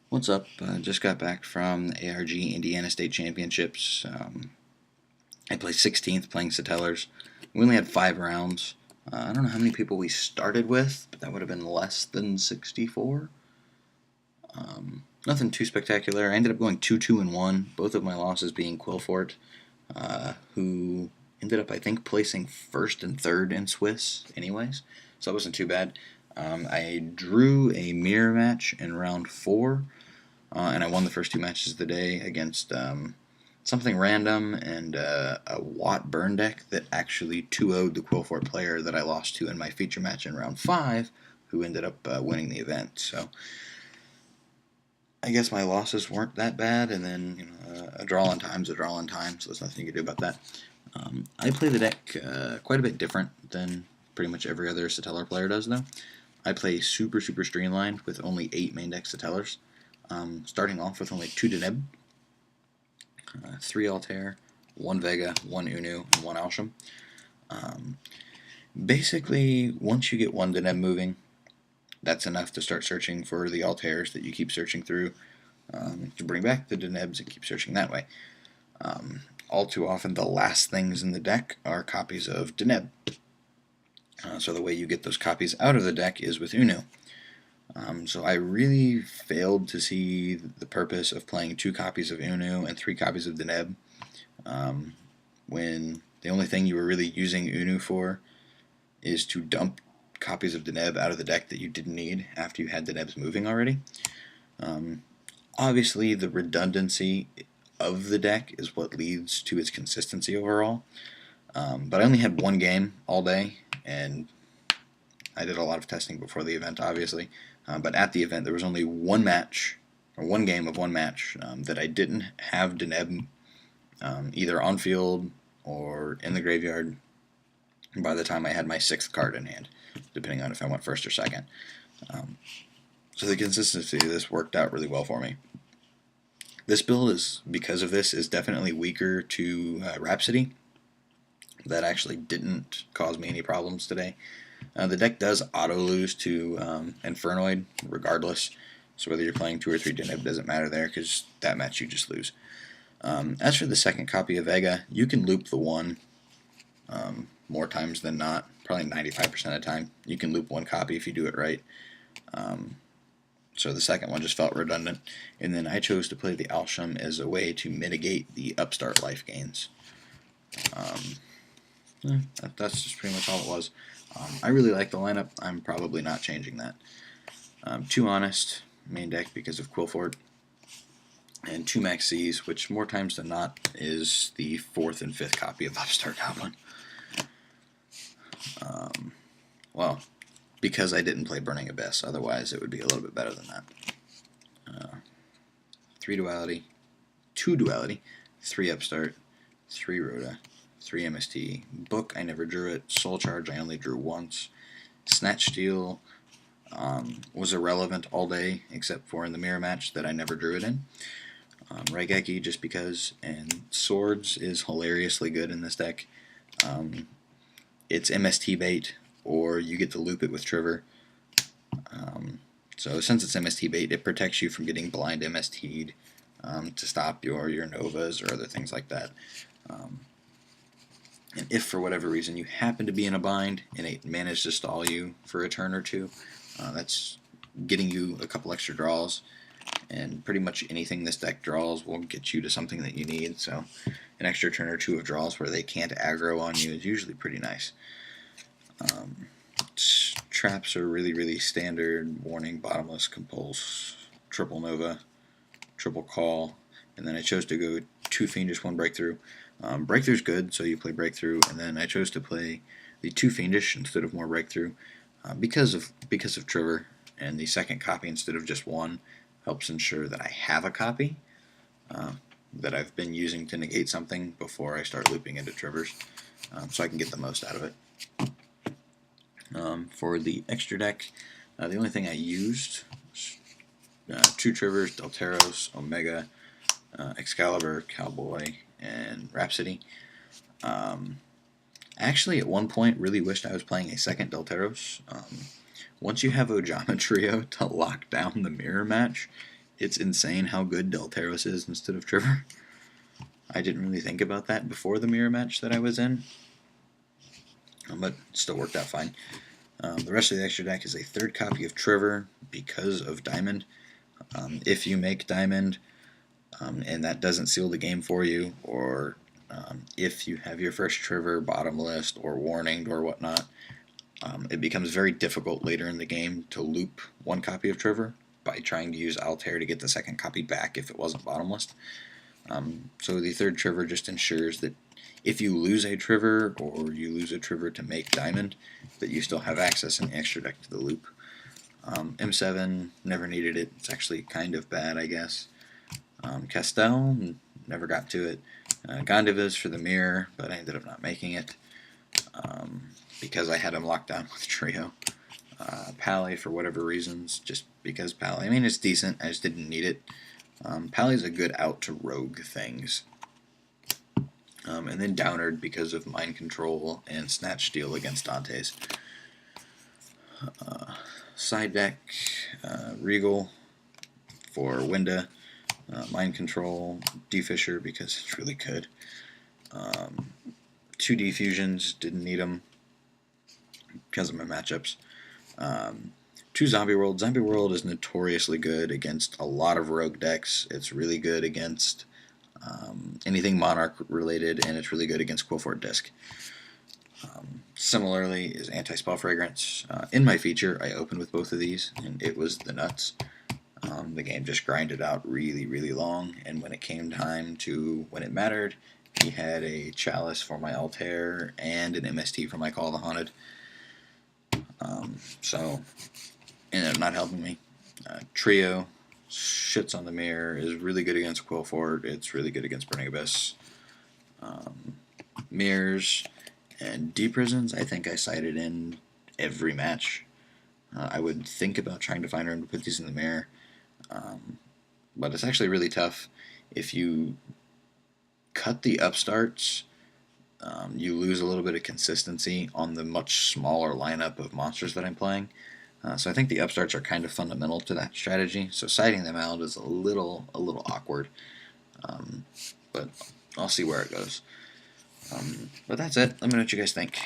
What's up? Just got back from the ARG Indiana State Championships. I placed 16th playing Satellars. We only had 5 rounds. I don't know how many people we started with, but that would have been less than 64. Nothing too spectacular. I ended up going 2-2-1, both of my losses being Quillfort, who ended up, I think, placing first and third in Swiss anyways, so that wasn't too bad. I drew a mirror match in round 4, and I won the first 2 matches of the day against something random and a Watt burn deck that actually 2-0'd the Quillfort player that I lost to in my feature match in round 5, who ended up winning the event. So I guess my losses weren't that bad, and then a draw on time's a draw on time, so there's nothing you can do about that. I play the deck quite a bit different than pretty much every other Satellar player does, though. I play super streamlined with only 8 main deck Satellars, starting off with only 2 deneb, 3 Altair, 1 Vega, 1 Unu, and 1 Alsham. Basically, once you get 1 deneb moving, that's enough to start searching for the Altairs that you keep searching through, to bring back the denebs and keep searching that way. All too often, the last things in the deck are copies of deneb. So the way you get those copies out of the deck is with Unu. So I really failed to see the purpose of playing 2 copies of Unu and 3 copies of deneb, when the only thing you were really using Unu for is to dump copies of deneb out of the deck that you didn't need after you had denebs moving already. Obviously, the redundancy of the deck is what leads to its consistency overall. But I only had 1 game all day, and I did a lot of testing before the event, obviously. But at the event, there was only 1 match, or 1 game of 1 match, that I didn't have deneb either on field or in the graveyard by the time I had my 6th card in hand, depending on if I went first or second. So the consistency of this worked out really well for me. This build, because of this, is definitely weaker to Rhapsody. That actually didn't cause me any problems today. The deck does auto-lose to Infernoid, regardless. So whether you're playing 2 or 3 deneb doesn't matter there, because that match you just lose. As for the second copy of Vega, you can loop the 1 more times than not. Probably 95% of the time. You can loop 1 copy if you do it right. So the second one just felt redundant. And then I chose to play the Alsham as a way to mitigate the upstart life gains. That's just pretty much all it was. I really like the lineup. I'm probably not changing that. 2 Honest, main deck because of Quillfort, and 2 Maxis, which more times than not is the 4th and 5th copy of Upstart Goblin. Well, because I didn't play Burning Abyss, otherwise it would be a little bit better than that. 3 Duality, 2 Duality, 3 Upstart, 3 Rhoda, 3 MST. Book, I never drew it. Soul Charge, I only drew once. Snatch Steal was irrelevant all day, except for in the mirror match that I never drew it in. Raigeki, just because, and Swords is hilariously good in this deck. It's MST bait, or you get to loop it with Trigger. So since it's MST bait, it protects you from getting blind MST'd to stop your Novas or other things like that. And if for whatever reason you happen to be in a bind and it managed to stall you for a turn or 2, that's getting you a couple extra draws. And pretty much anything this deck draws will get you to something that you need. So an extra turn or 2 of draws where they can't aggro on you is usually pretty nice. Traps are really standard. Warning, Bottomless, Compulse, Triple Nova, Triple Call, and then I chose to go 2 Fiendish, 1 Breakthrough. Breakthrough's good, so you play Breakthrough, and then I chose to play the 2 Fiendish instead of more Breakthrough because of Trigger, and the second copy instead of just 1 helps ensure that I have a copy that I've been using to negate something before I start looping into triggers, so I can get the most out of it. For the extra deck, the only thing I used was 2 triggers, Delteros, Omega, Excalibur, Cowboy, and Rhapsody. Actually, at one point, really wished I was playing a second Delteros. Once you have Ojama Trio to lock down the mirror match, It's insane how good Delteros is instead of Trevor. I didn't really think about that before the mirror match that I was in, but it still worked out fine. The rest of the extra deck is a third copy of Trevor because of Diamond. If you make Diamond, and that doesn't seal the game for you, or if you have your first Trevor bottom list or warninged or whatnot, it becomes very difficult later in the game to loop one copy of Trevor by trying to use Altair to get the second copy back if it wasn't bottom list. So the third Trevor just ensures that if you lose a Trevor or you lose a Trevor to make Diamond, that you still have access in the extra deck to the loop. M7, never needed it. It's actually kind of bad, I guess. Castell, never got to it. Gondivas for the mirror, but I ended up not making it because I had him locked down with Trio. Pally for whatever reasons, just because Pally. I mean, it's decent, I just didn't need it. Pally's a good out to rogue things. And then Downard because of Mind Control and Snatch Steal against Dante's. Side deck, Regal for Winda. Mind Control, D-Fisher because it's really good. 2 D-Fusions, didn't need them because of my matchups. 2 Zombie World. Zombie World is notoriously good against a lot of rogue decks. It's really good against anything Monarch related, and it's really good against Quillfort Disc. Similarly is Anti-Spell Fragrance. In my feature, I opened with both of these, and it was the nuts. The game just grinded out really, really long, and when it came time to when it mattered, he had a Chalice for my Altair and an MST for my Call of the Haunted. So, ended up not helping me. Trio, shits on the mirror, is really good against Quillfort. It's really good against Burning Abyss. Mirrors and D-Prisons, I think I cited in every match. I would think about trying to find a room to put these in the mirror. But it's actually really tough. If you cut the upstarts, you lose a little bit of consistency on the much smaller lineup of monsters that I'm playing. So I think the upstarts are kind of fundamental to that strategy. So citing them out is a little awkward. But I'll see where it goes. But that's it. Let me know what you guys think.